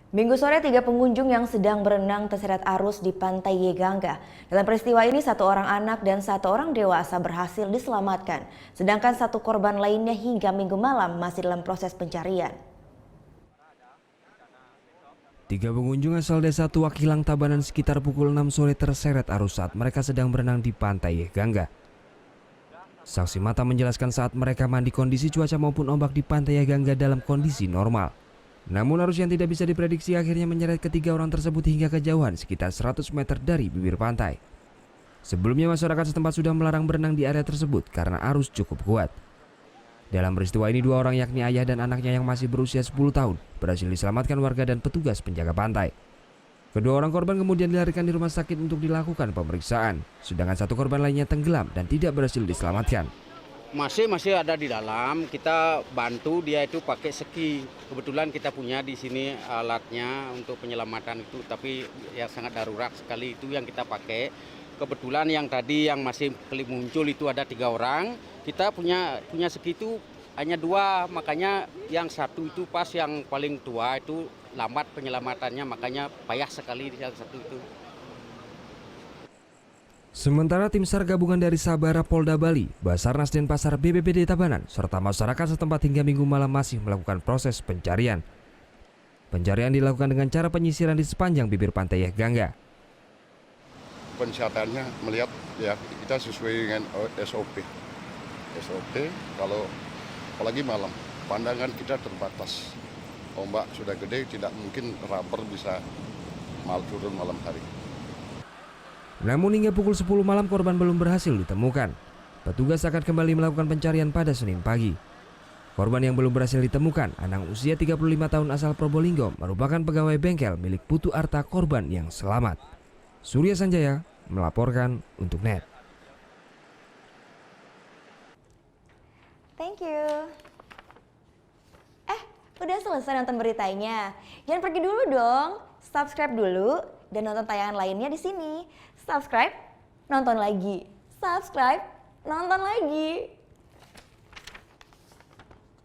Minggu sore, 3 pengunjung yang sedang berenang terseret arus di Pantai Yegangga. Dalam peristiwa ini, 1 orang anak dan 1 orang dewasa berhasil diselamatkan. Sedangkan 1 korban lainnya hingga Minggu malam masih dalam proses pencarian. 3 pengunjung asal desa Tuakilang Tabanan sekitar pukul 6 sore terseret arus saat mereka sedang berenang di Pantai Yegangga. Saksi mata menjelaskan saat mereka mandi kondisi cuaca maupun ombak di Pantai Yegangga dalam kondisi normal. Namun arus yang tidak bisa diprediksi akhirnya menyeret ketiga orang tersebut hingga kejauhan sekitar 100 meter dari bibir pantai. Sebelumnya masyarakat setempat sudah melarang berenang di area tersebut karena arus cukup kuat. Dalam peristiwa ini 2 orang yakni ayah dan anaknya yang masih berusia 10 tahun berhasil diselamatkan warga dan petugas penjaga pantai. Kedua orang korban kemudian dilarikan di rumah sakit untuk dilakukan pemeriksaan, sedangkan 1 korban lainnya tenggelam dan tidak berhasil diselamatkan. Masih ada di dalam, kita bantu dia itu pakai ski. Kebetulan kita punya di sini alatnya untuk penyelamatan itu, tapi ya sangat darurat sekali itu yang kita pakai. Kebetulan yang tadi yang masih muncul itu ada 3 orang. Kita punya ski itu hanya 2, makanya yang 1 itu pas yang paling tua itu lambat penyelamatannya, makanya payah sekali yang 1 itu. Sementara tim SAR gabungan dari Sabara Polda Bali, Basarnas dan Pasar BPBD Tabanan, serta masyarakat setempat hingga Minggu malam masih melakukan proses pencarian. Pencarian dilakukan dengan cara penyisiran di sepanjang bibir pantai Yegangga. Pencariannya melihat ya kita sesuai dengan SOP. Kalau apalagi malam, pandangan kita terbatas. Ombak sudah gede, tidak mungkin rubber bisa turun malam hari. Namun hingga pukul 10 malam korban belum berhasil ditemukan. Petugas akan kembali melakukan pencarian pada Senin pagi. Korban yang belum berhasil ditemukan, anak usia 35 tahun asal Probolinggo, merupakan pegawai bengkel milik Putu Arta korban yang selamat. Surya Sanjaya melaporkan untuk NET. Thank you. Udah selesai nonton beritanya? Jangan pergi dulu dong. Subscribe dulu dan nonton tayangan lainnya di sini. Subscribe, nonton lagi. Subscribe, nonton lagi.